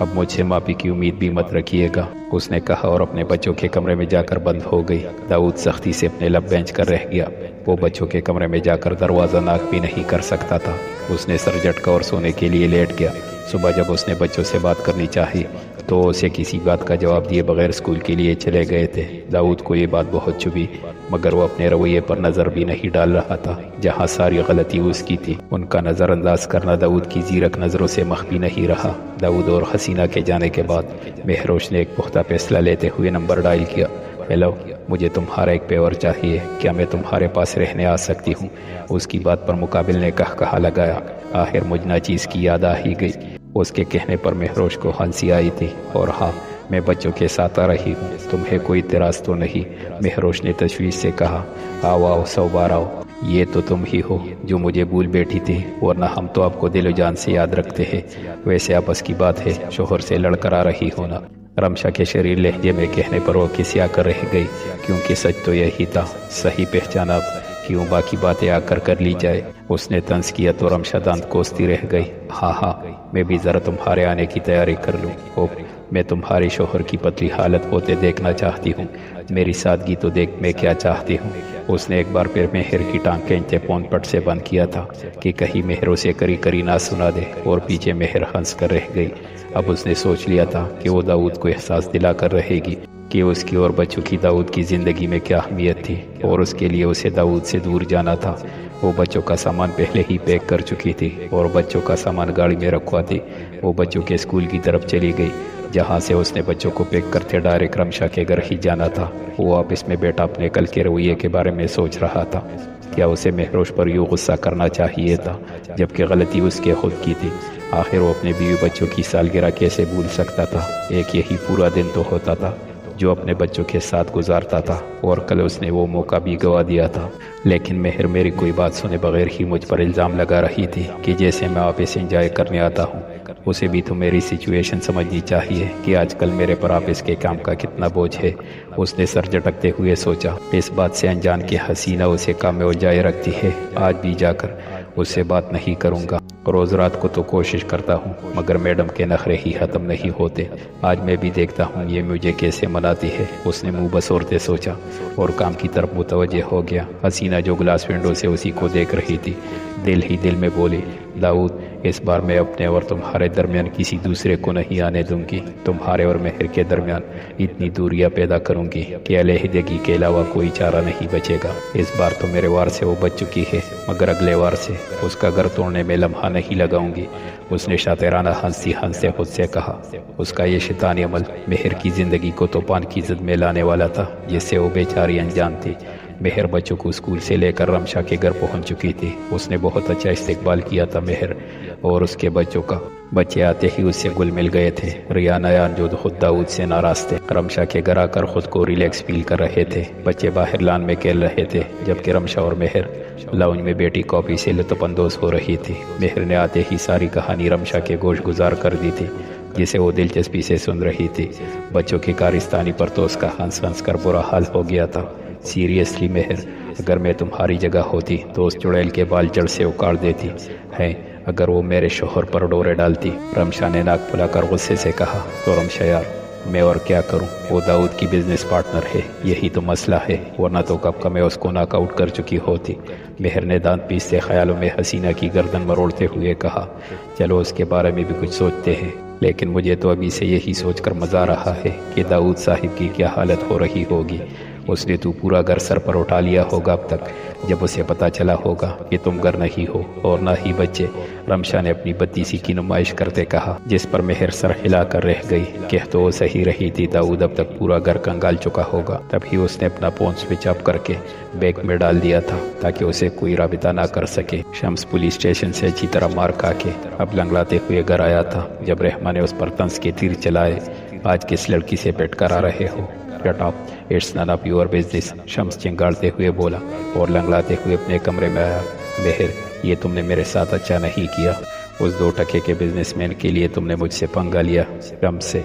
اب مجھ سے معافی کی امید بھی مت رکھیے گا، اس نے کہا اور اپنے بچوں کے کمرے میں جا کر بند ہو گئی۔ داؤد سختی سے اپنے لب بینچ کر رہ گیا۔ وہ بچوں کے کمرے میں جا کر دروازہ ناک بھی نہیں کر سکتا تھا۔ اس نے سر جھٹکا اور سونے کے لیے لیٹ گیا۔ صبح جب اس نے بچوں سے بات کرنی چاہی تو اسے کسی بات کا جواب دیے بغیر اسکول کے لیے چلے گئے تھے۔ داؤد کو یہ بات بہت چبھی، مگر وہ اپنے رویے پر نظر بھی نہیں ڈال رہا تھا۔ جہاں ساری غلطی اس کی تھی، ان کا نظر انداز کرنا داؤد کی زیرک نظروں سے مخفی نہیں رہا۔ داؤد اور حسینہ کے جانے کے بعد مہروش نے ایک پختہ فیصلہ لیتے ہوئے نمبر ڈائل کیا۔ ہیلو، مجھے تمہارا ایک پیور چاہیے، کیا میں تمہارے پاس رہنے آ سکتی ہوں؟ اس کی بات پر مقابل نے کہا لگایا۔ آخر مجھ ناچیز کی یاد آ ہی گئی۔ اس کے کہنے پر مہروش کو ہنسی آئی تھی۔ اور ہاں، میں بچوں کے ساتھ آ رہی ہوں، تمہیں کوئی اعتراض تو نہیں؟ مہروش نے تشویش سے کہا۔ آؤ سو بار آؤ، یہ تو تم ہی ہو جو مجھے بھول بیٹھی تھی، ورنہ ہم تو آپ کو دل و جان سے یاد رکھتے ہیں۔ ویسے آپس کی بات ہے، شوہر سے لڑ کر آ رہی ہونا؟ رمشا کے شریر لہجے میں کہنے پر وہ کسیا کر رہ گئی، کیونکہ سچ تو یہی تھا۔ صحیح پہچانا، کیوں باقی باتیں آ کر لی جائے؟ اس نے طنز کیا تو رمشا دانت کوستی رہ گئی۔ ہاں، میں بھی ذرا تمہارے آنے کی تیاری کر لوں۔ میں تمہارے شوہر کی پتلی حالت ہوتے دیکھنا چاہتی ہوں۔ میری سادگی تو دیکھ میں کیا چاہتی ہوں۔ اس نے ایک بار پھر مہر کی ٹانگ کھینچتے پون پٹ سے بند کیا تھا کہ کہیں مہر اسے کری نہ سنا دے، اور پیچھے مہر ہنس کر رہ گئی۔ اب اس نے سوچ لیا تھا کہ وہ داؤد کو احساس دلا کر رہے گی کہ اس کی اور بچوں کی داؤد کی زندگی میں کیا اہمیت تھی، اور اس کے لیے اسے داؤد سے دور جانا تھا۔ وہ بچوں کا سامان پہلے ہی پیک کر چکی تھی اور بچوں کا سامان گاڑی میں رکھوا تھی۔ وہ بچوں کے اسکول کی طرف چلی گئی، جہاں سے اس نے بچوں کو پیک کرتے ڈائریکٹ رمشا کے گھر ہی جانا تھا۔ وہ آفس میں بیٹا اپنے کل کے رویے کے بارے میں سوچ رہا تھا۔ کیا اسے مہروش پر یوں غصہ کرنا چاہیے تھا، جبکہ غلطی اس کے خود کی تھی؟ آخر وہ اپنے بیوی بچوں کی سالگرہ کیسے بھول سکتا تھا؟ ایک یہی پورا دن تو ہوتا تھا جو اپنے بچوں کے ساتھ گزارتا تھا، اور کل اس نے وہ موقع بھی گوا دیا تھا۔ لیکن مہر میری کوئی بات سنے بغیر ہی مجھ پر الزام لگا رہی تھی کہ جیسے میں آفس انجوائے کرنے آتا ہوں۔ اسے بھی تو میری سچویشن سمجھنی چاہیے کہ آج کل میرے پر آفس کے کام کا کتنا بوجھ ہے۔ اس نے سر جھٹکتے ہوئے سوچا، اس بات سے انجان کہ حسینہ اسے کام میں الجھائے رکھتی ہے۔ آج بھی جا کر اس سے بات نہیں کروں گا۔ روز رات کو تو کوشش کرتا ہوں، مگر میڈم کے نخرے ہی ختم نہیں ہوتے۔ آج میں بھی دیکھتا ہوں یہ مجھے کیسے مناتی ہے۔ اس نے منہ بسورتے سوچا اور کام کی طرف متوجہ ہو گیا۔ حسینہ جو گلاس ونڈو سے اسی کو دیکھ رہی تھی، دل ہی دل میں بولی، داؤد، اس بار میں اپنے اور تمہارے درمیان کسی دوسرے کو نہیں آنے دوں گی۔ تمہارے اور مہر کے درمیان اتنی دوریاں پیدا کروں گی کہ علیحدگی کے علاوہ کوئی چارہ نہیں بچے گا۔ اس بار تو میرے وار سے وہ بچ چکی ہے، مگر اگلے وار سے اس کا گھر توڑنے میں لمحہ نہیں لگاؤں گی۔ اس نے شاطرانہ ہنستے خود سے کہا۔ اس کا یہ شیطانی عمل مہر کی زندگی کو طوفان کی زد میں لانے والا تھا، جس سے وہ بیچاری انجان تھی۔ مہر بچوں کو اسکول سے لے کر رمشا کے گھر پہنچ چکی تھی۔ اس نے بہت اچھا استقبال کیا تھا مہر اور اس کے بچوں کا۔ بچے آتے ہی اس سے گل مل گئے تھے۔ ریان ایان جو خود داؤد سے ناراض تھے، رمشا کے گھر آ کر خود کو ریلیکس فیل کر رہے تھے۔ بچے باہر لان میں کھیل رہے تھے، جبکہ رمشا اور مہر لاؤنج میں بیٹی کافی سے لطف اندوز ہو رہی تھی۔ مہر نے آتے ہی ساری کہانی رمشا کے گوش گزار کر دی تھی، جسے وہ دلچسپی سے سن رہی تھی۔ بچوں کی کارستانی پر تو اس کا ہنس کر برا حال ہو گیا تھا۔ سیریسلی مہر، اگر میں تمہاری جگہ ہوتی تو اس چڑیل کے بال جڑ سے اکاڑ دیتی ہے۔ اگر وہ میرے شوہر پر ڈورے ڈالتی، رمشا نے ناک پھلا کر غصے سے کہا۔ تو رمشا یار، میں اور کیا کروں؟ وہ داؤد کی بزنس پارٹنر ہے، یہی تو مسئلہ ہے، ورنہ تو کب کا میں اس کو ناک آؤٹ کر چکی ہوتی۔ مہر نے دانت پیستے خیالوں میں حسینہ کی گردن مروڑتے ہوئے کہا۔ چلو اس کے بارے میں بھی کچھ سوچتے ہیں، لیکن مجھے تو ابھی سے یہی سوچ کر مزہ آ رہا ہے کہ داؤد صاحب کی کیا حالت ہو رہی ہوگی۔ اس نے تو پورا گھر سر پر اٹھا لیا ہوگا اب تک، جب اسے پتہ چلا ہوگا کہ تم گھر نہیں ہو اور نہ ہی بچے۔ رمشا نے اپنی بدتیسی کی نمائش کرتے کہا، جس پر مہر سر ہلا کر رہ گئی۔ کہ تو وہ صحیح رہی تھی، داؤد اب تک پورا گھر کنگال چکا ہوگا۔ تب ہی اس نے اپنا فون سوئچ آف کر کے بیگ میں ڈال دیا تھا تاکہ اسے کوئی رابطہ نہ کر سکے۔ شمس پولیس اسٹیشن سے اچھی طرح مار کھا کے اب لنگڑاتے ہوئے گھر آیا تھا جب رحمہ نے اس پر طنز کے تیر چلائے۔ آج کس لڑکی سے بیٹھ کر آ رہے ہو؟ Shut up, it's none of your business، شمس چنگاڑتے ہوئے بولا اور لنگڑاتے ہوئے اپنے کمرے میں آیا۔ مہر، یہ تم نے میرے ساتھ اچھا نہیں کیا۔ اس 2 ٹکے کے بزنس مین کے لیے تم نے مجھ سے پنگا لیا۔ شمس سے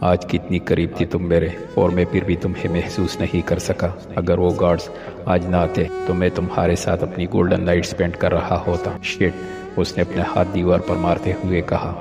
آج کتنی قریب تھی تم میرے، اور میں پھر بھی تمہیں محسوس نہیں کر سکا۔ اگر وہ گارڈز آج نہ آتے تو میں تمہارے ساتھ اپنی گولڈن نائٹ سپینڈ کر رہا ہوتا۔ شٹ، اس نے اپنے ہاتھ دیوار پر مارتے ہوئے کہا۔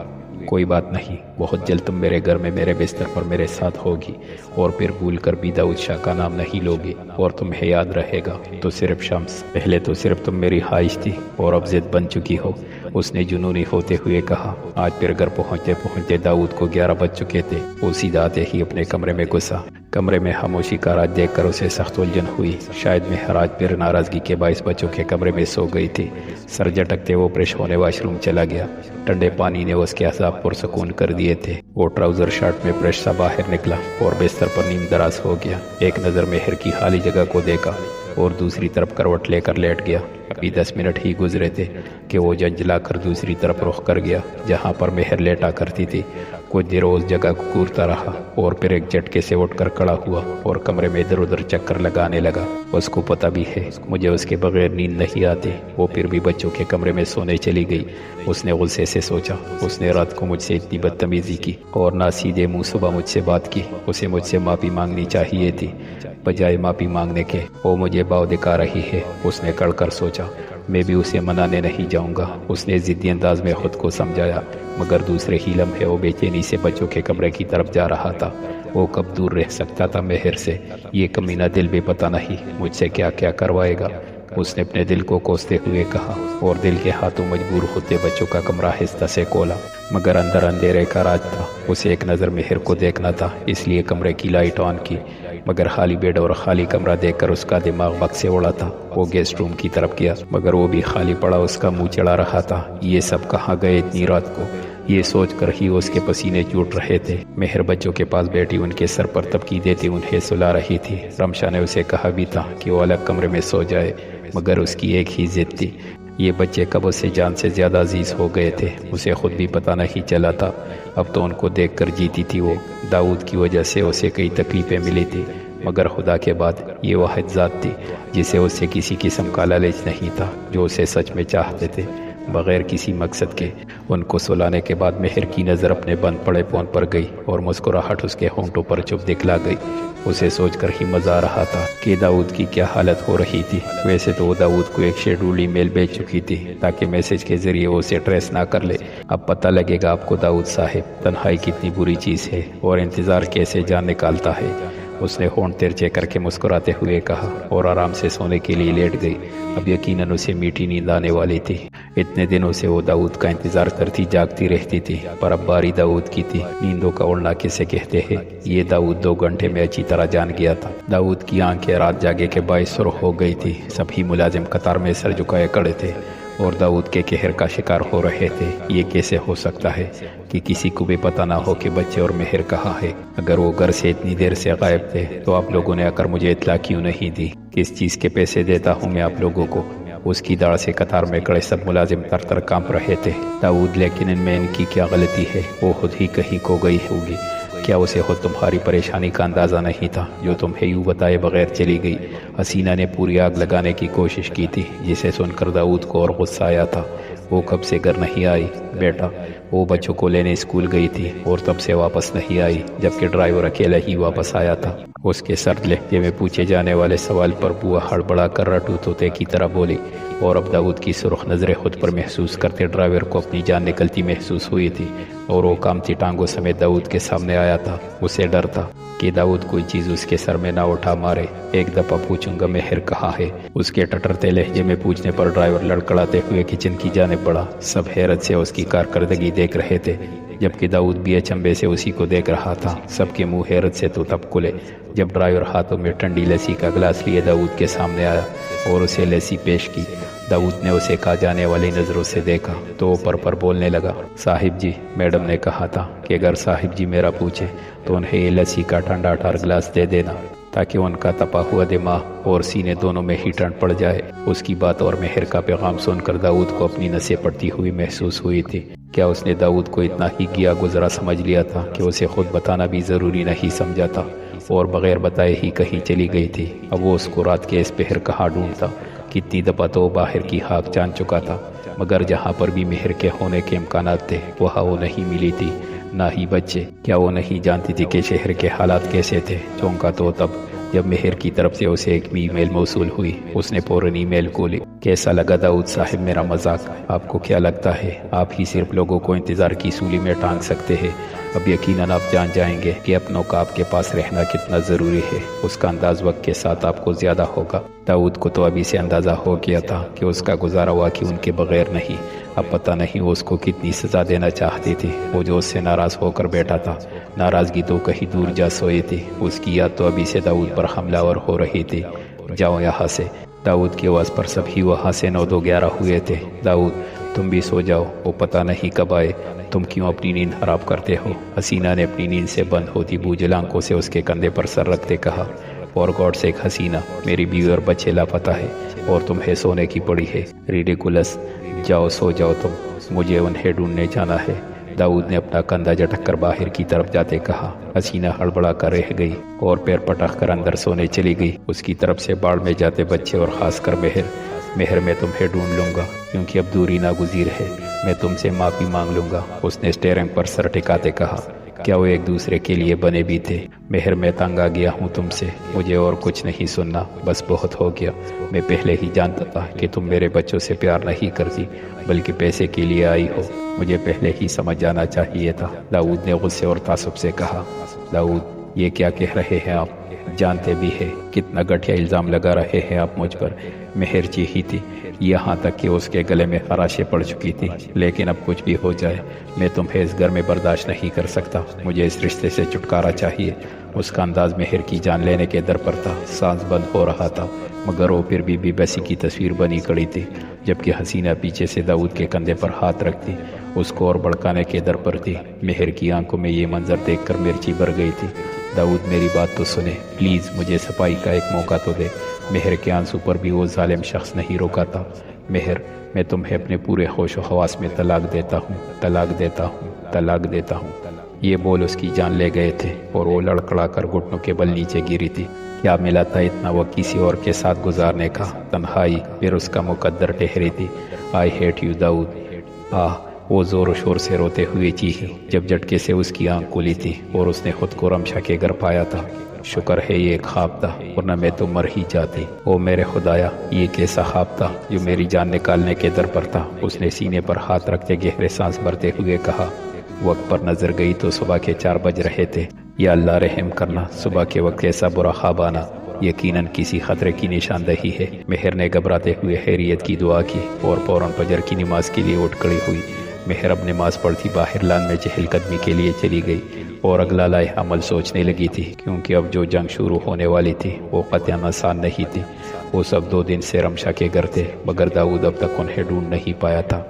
کوئی بات نہیں، بہت جلد تم میرے گھر میں میرے بستر پر میرے ساتھ ہوگی، اور پھر بھول کر بھی داؤد شاہ کا نام نہیں لوگی، اور تمہیں یاد رہے گا تو صرف شمس، پہلے تو صرف تم میری خواہش تھی اور اب ضد بن چکی ہو، اس نے جنونی ہوتے ہوئے کہا۔ آج پھر گھر پہنچتے پہنچتے داؤد کو 11 بج چکے تھے۔ وہ سیدھا آتے ہی اپنے کمرے میں گھسا۔ کمرے میں خاموشی کا راج دیکھ کر اسے سخت الجھن ہوئی۔ شاید مہراج پھر ناراضگی کے باعث بچوں کے کمرے میں سو گئی تھی۔ سر جھٹکتے وہ فریش ہونے واش روم چلا گیا۔ ٹھنڈے پانی نے اس کے اعصاب پرسکون کر دیے تھے۔ وہ ٹراؤزر شرٹ میں فریش سا باہر نکلا اور بستر پر نیم دراز ہو گیا۔ ایک نظر مہر کی خالی جگہ کو دیکھا اور دوسری طرف کروٹ لے کر لیٹ گیا۔ ابھی 10 منٹ ہی گزرے تھے کہ وہ جھنجھلا کر دوسری طرف رخ کر گیا جہاں پر مہر لیٹا کرتی تھی۔ کچھ دیر اس جگہ کو گھورتا رہا اور پھر ایک جھٹکے سے اٹھ کر کھڑا ہوا اور کمرے میں ادھر ادھر چکر لگانے لگا۔ اس کو پتہ بھی ہے مجھے اس کے بغیر نیند نہیں آتی۔ وہ پھر بھی بچوں کے کمرے میں سونے چلی گئی۔ اس نے غصے سے سوچا، اس نے رات کو مجھ سے اتنی بدتمیزی کی اور نہ سیدھے منہ صبح مجھ سے بات کی۔ اسے مجھ سے معافی مانگنی چاہیے تھی بجائے معافی مانگنے کے وہ مجھے باؤ دکھا رہی ہے۔ اس نے کڑ کر سوچا، میں بھی اسے منانے نہیں جاؤں گا۔ اس نے ضدی انداز میں خود کو سمجھایا، مگر دوسرے ہی لمحے وہ بے چینی سے بچوں کے کمرے کی طرف جا رہا تھا۔ وہ کب دور رہ سکتا تھا مہر سے؟ یہ کمینہ دل بھی پتہ نہیں مجھ سے کیا کیا کروائے گا۔ اس نے اپنے دل کو کوستے ہوئے کہا اور دل کے ہاتھوں مجبور ہوتے بچوں کا کمرہ آہستہ سے کھولا، مگر اندر اندھیرے کا راج تھا۔ اسے ایک نظر مہر کو دیکھنا تھا، اس لیے کمرے کی لائٹ آن کی، مگر خالی بیڈ اور خالی کمرہ دیکھ کر اس کا دماغ بک سے اڑا تھا۔ وہ گیسٹ روم کی طرف گیا، مگر وہ بھی خالی پڑا، اس کا منہ چڑھا رہا تھا۔ یہ سب کہاں گئے اتنی رات کو؟ یہ سوچ کر ہی اس کے پسینے چھوٹ رہے تھے۔ مہر بچوں کے پاس بیٹھی ان کے سر پر تبکی دیتی انہیں سلا رہی تھی۔ رمشا نے اسے کہا بھی تھا کہ وہ الگ کمرے میں سو جائے، مگر اس کی ایک ہی ضد تھی۔ یہ بچے کب اسے جان سے زیادہ عزیز ہو گئے تھے اسے خود بھی پتہ نہیں چلا تھا۔ اب تو ان کو دیکھ کر جیتی تھی وہ۔ داؤد کی وجہ سے اسے کئی تکلیفیں ملی تھی، مگر خدا کے بعد یہ واحد ذات تھی جسے اس سے کسی قسم کا لالچ نہیں تھا، جو اسے سچ میں چاہتے تھے بغیر کسی مقصد کے۔ ان کو سلانے کے بعد مہر کی نظر اپنے بند پڑے فون پر گئی اور مسکراہٹ اس کے ہونٹوں پر چپ دکھلا گئی۔ اسے سوچ کر ہی مزہ آ رہا تھا کہ داؤد کی کیا حالت ہو رہی تھی۔ ویسے تو وہ داؤد کو ایک شیڈول ای میل بھیج چکی تھی تاکہ میسج کے ذریعے وہ اسے ٹریس نہ کر لے۔ اب پتہ لگے گا آپ کو داؤد صاحب تنہائی کتنی بری چیز ہے اور انتظار کیسے جان نکالتا ہے۔ اس نے ہونٹ ترچے کر کے مسکراتے ہوئے کہا اور آرام سے سونے کے لیے لیٹ گئی۔ اب یقیناً اسے میٹھی نیند آنے والی تھی۔ اتنے دنوں سے وہ داؤد کا انتظار کرتی جاگتی رہتی تھی، پر اب باری داؤد کی تھی۔ نیندوں کا اڑنا کسے کہتے ہیں، یہ داؤد 2 گھنٹے میں اچھی طرح جان گیا تھا۔ داؤد کی آنکھیں رات جاگے کے باعث سرخ ہو گئی تھی۔ سبھی ملازم قطار میں سر جھکائے کھڑے تھے اور داؤد کے قہر کا شکار ہو رہے تھے۔ یہ کیسے ہو سکتا ہے کہ کسی کو بھی پتہ نہ ہو کہ بچے اور مہر کہاں ہے؟ اگر وہ گھر سے اتنی دیر سے غائب تھے تو آپ لوگوں نے آ کر مجھے اطلاع کیوں نہیں دی؟ کس چیز کے پیسے دیتا ہوں میں آپ لوگوں کو؟ اس کی داڑھ سے قطار میں کھڑے سب ملازم تر تر کانپ رہے تھے۔ داؤد، لیکن ان میں ان کی کیا غلطی ہے؟ وہ خود ہی کہیں کھو گئی ہوگی۔ کیا اسے خود تمہاری پریشانی کا اندازہ نہیں تھا جو تمہیں یوں بتائے بغیر چلی گئی؟ حسینہ نے پوری آگ لگانے کی کوشش کی تھی، جسے سن کر داؤد کو اور غصہ آیا تھا۔ وہ کب سے گھر نہیں آئی بیٹا؟ وہ بچوں کو لینے اسکول گئی تھی اور تب سے واپس نہیں آئی، جبکہ ڈرائیور اکیلا ہی واپس آیا تھا۔ اس کے سرد لہجے میں پوچھے جانے والے سوال پر بوا ہڑبڑا کر رٹو طوطے کی طرح بولی، اور اب داؤد کی سرخ نظریں خود پر محسوس کرتے ڈرائیور کو اپنی جان نکلتی محسوس ہوئی تھی، اور وہ کامتی ٹانگوں سمیت داؤد کے سامنے آیا تھا۔ اسے ڈر تھا کہ داؤد کوئی چیز اس کے سر میں نہ اٹھا مارے۔ ایک دفعہ پوچھوں گا مہر کہاں ہے؟ اس کے ٹٹرتے لہجے میں پوچھنے پر ڈرائیور لڑکڑاتے ہوئے کچن کی جانب بڑھا۔ سب حیرت سے اس کی کارکردگی دیکھ رہے تھے، جبکہ داؤد بھی اچنبے سے اسی کو دیکھ رہا تھا۔ سب کے منہ حیرت سے تو تب کھلے جب ڈرائیور ہاتھوں میں ٹھنڈی لسی کا گلاس لیے داؤد کے سامنے آیا اور اسے لسی پیش کی۔ داؤد نے اسے کھا جانے والی نظروں سے دیکھا تو وہ پر بولنے لگا، صاحب جی، میڈم نے کہا تھا کہ اگر صاحب جی میرا پوچھے تو انہیں یہ لسی کا ٹھنڈا ٹھار گلاس دے دینا تاکہ ان کا تپا ہوا دماغ اور سینے دونوں میں ہی ٹھنڈ پڑ جائے۔ اس کی بات اور مہر کا پیغام سن کر داؤد کو اپنی نسیں پڑتی ہوئی محسوس ہوئی تھی۔ کیا اس نے داؤد کو اتنا ہی گیا گزرا سمجھ لیا تھا کہ اسے خود بتانا بھی ضروری نہیں سمجھا تھا اور بغیر بتائے ہی کہیں چلی گئی تھی؟ اب وہ اس کو رات کے اس پہر کہاں ڈھونڈتا؟ کتنی دفعہ تو باہر کی خاک جان چکا تھا، مگر جہاں پر بھی مہر کے ہونے کے امکانات تھے وہاں وہ نہیں ملی تھی، نہ ہی بچے۔ کیا وہ نہیں جانتی تھی کہ شہر کے حالات کیسے تھے؟ چونکا تو تب جب مہر کی طرف سے اسے ایک ای میل موصول ہوئی، اس نے فوراً ای میل کھولی۔ کیسا لگا داؤد صاحب میرا مذاق؟ آپ کو کیا لگتا ہے آپ ہی صرف لوگوں کو انتظار کی سولی میں ٹانگ سکتے ہیں؟ اب یقیناً آپ جان جائیں گے کہ اپنوں کا آپ کے پاس رہنا کتنا ضروری ہے۔ اس کا انداز وقت کے ساتھ آپ کو زیادہ ہوگا۔ داؤد کو تو ابھی سے اندازہ ہو گیا تھا کہ اس کا گزارا ہوا کہ ان کے بغیر نہیں۔ اب پتہ نہیں وہ اس کو کتنی سزا دینا چاہتی تھی۔ وہ جو اس سے ناراض ہو کر بیٹھا تھا، ناراضگی تو کہیں دور جا سوئی تھی۔ اس کی یاد تو ابھی سے داؤد پر حملہ آور ہو رہی تھی۔ جاؤ یہاں سے۔ داؤد کی آواز پر سبھی وہاں سے 9-2-11 ہوئے تھے۔ داؤد تم بھی سو جاؤ، وہ پتہ نہیں کب آئے۔ تم کیوں اپنی نیند خراب کرتے ہو؟ حسینہ نے اپنی نیند سے بند ہوتی بوجھل آنکھوں سے اس کے کندھے پر سر رکھتے کہا۔ فور گاڈ سیک حسینہ، میری بیوی اور بچے لاپتہ ہے اور تمہیں سونے کی پڑی ہے۔ ریڈیکولس، جاؤ سو جاؤ تم، مجھے انہیں ڈھونڈنے جانا ہے۔ داؤد نے اپنا کندھا جھٹک کر باہر کی طرف جاتے کہا۔ حسینہ ہڑبڑا کر رہ گئی اور پیر پٹک کر اندر سونے چلی گئی۔ اس کی طرف سے باڑ میں جاتے بچے اور خاص کر مہر میں تمہیں ڈھونڈ لوں گا، کیونکہ اب دوری ناگزیر ہے۔ میں تم سے معافی مانگ لوں گا، اس نے اسٹیئرنگ پر سر ٹکاتے کہا۔ کیا وہ ایک دوسرے کے لیے بنے بھی تھے؟ مہر میں تنگ آ گیا ہوں تم سے، مجھے اور کچھ نہیں سننا، بس بہت ہو گیا۔ میں پہلے ہی جانتا تھا کہ تم میرے بچوں سے پیار نہیں کرتی بلکہ پیسے کے لیے آئی ہو، مجھے پہلے ہی سمجھ جانا چاہیے تھا، داؤد نے غصے اور تعصب سے کہا۔ داؤد یہ کیا کہہ رہے ہیں آپ؟ جانتے بھی ہیں کتنا گھٹیا الزام لگا رہے ہیں آپ مجھ پر۔ مہر چیخی تھی، یہاں تک کہ اس کے گلے میں خراشیں پڑ چکی تھی۔ لیکن اب کچھ بھی ہو جائے، میں تمہیں اس گھر میں برداشت نہیں کر سکتا، مجھے اس رشتے سے چھٹکارا چاہیے۔ اس کا انداز مہر کی جان لینے کے در پر تھا، سانس بند ہو رہا تھا، مگر وہ پھر بھی بسی کی تصویر بنی کھڑی تھی، جبکہ حسینہ پیچھے سے داؤد کے کندھے پر ہاتھ رکھتی اس کو اور بڑکانے کے در پر تھی۔ مہر کی آنکھوں میں یہ منظر دیکھ کر مرچی بھر گئی تھی۔ داؤد میری بات تو سنے، پلیز مجھے صفائی کا ایک موقع تو دے۔ مہر کے آنسو پر بھی وہ ظالم شخص نہیں روکا تھا۔ مہر، میں تمہیں اپنے پورے ہوش و حواس میں طلاق دیتا ہوں، طلاق دیتا ہوں، طلاق دیتا ہوں۔ یہ بول اس کی جان لے گئے تھے اور وہ لڑکڑا کر گھٹنوں کے بل نیچے گری تھی۔ کیا ملا تھا اتنا وہ کسی اور کے ساتھ گزارنے کا؟ تنہائی پھر اس کا مقدر ٹھہری تھی۔ آئی ہیٹ یو داؤد۔ وہ زور و شور سے روتے ہوئے چیخی جب جھٹکے سے اس کی آنکھ کھلی تھی اور اس نے خود کو رمشا کے گھر پایا تھا۔ شکر ہے یہ ایک خواب تھا، ورنہ میں تو مر ہی جاتی۔ او میرے خدایا، یہ کیسا خواب تھا جو میری جان نکالنے کے در پر تھا؟ اس نے سینے پر ہاتھ رکھتے گہرے سانس بھرتے ہوئے کہا۔ وقت پر نظر گئی تو صبح کے 4 بج رہے تھے۔ یا اللہ رحم کرنا، صبح کے وقت ایسا برا خواب آنا یقیناً کسی خطرے کی نشاندہی ہے۔ مہر نے گھبراتے ہوئے خیریت کی دعا کی اور فوراً فجر کی نماز کے لیے اٹھ کھڑی ہوئی۔ مہر اب نماز پڑھتی باہر لان میں چہل قدمی کے لیے چلی گئی اور اگلا لائحہ عمل سوچنے لگی تھی، کیونکہ اب جو جنگ شروع ہونے والی تھی وہ قطعاً آسان نہیں تھی۔ وہ سب 2 دن سے رمشا کے گھر تھے، مگر داؤد اب تک انہیں ڈھونڈ نہیں پایا تھا۔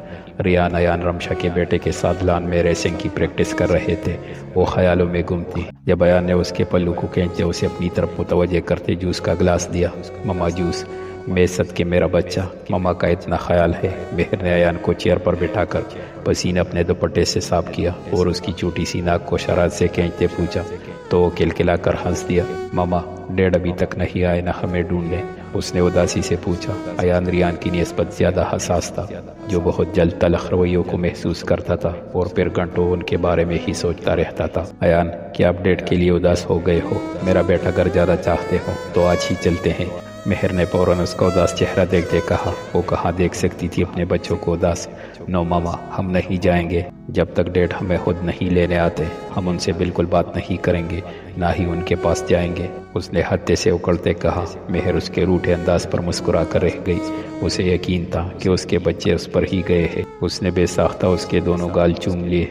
ریان ایان رمشا کے بیٹے کے ساتھ لان میں ریسنگ کی پریکٹس کر رہے تھے۔ وہ خیالوں میں گم تھی۔ جب ایان نے اس کے پلو کو کھینچتے اسے اپنی طرف متوجہ کرتے جوس کا گلاس دیا۔ مما جوس، میں صدقے میرا بچہ، مما کا اتنا خیال ہے۔ مہر نے ایان کو چیئر پر بٹھا کر پسینہ اپنے دوپٹے سے صاف کیا اور اس کی چھوٹی سی ناک کو شرارت سے کھینچتے پوچھا تو وہ کلکلا کر ہنس دیا۔ مما، ڈیڈ ابھی تک نہیں آئے نہ ہمیں ڈھونڈنے؟ اس نے اداسی سے پوچھا۔ ایان ریان کی نسبت زیادہ حساس تھا، جو بہت جلد تلخ رویوں کو محسوس کرتا تھا اور پھر گھنٹوں ان کے بارے میں ہی سوچتا رہتا تھا۔ ایان، کیا اپ ڈیڈ کے لیے اداس ہو گئے ہو؟ میرا بیٹا گھر زیادہ چاہتے ہو تو آج ہی چلتے ہیں۔ مہر نے فوراً اس کا اداس چہرہ دیکھتے کہا۔ وہ کہاں دیکھ سکتی تھی اپنے بچوں کو اداس؟ نو ماما، ہم نہیں جائیں گے جب تک ڈیڈ ہمیں خود نہیں لینے آتے۔ ہم ان سے بالکل بات نہیں کریں گے، نہ ہی ان کے پاس جائیں گے، اس نے ہتھے سے اکڑتے کہا۔ مہر اس کے روٹھے انداز پر مسکرا کر رہ گئی۔ اسے یقین تھا کہ اس کے بچے اس پر ہی گئے ہیں۔ اس نے بے ساختہ اس کے دونوں گال چوم لیے۔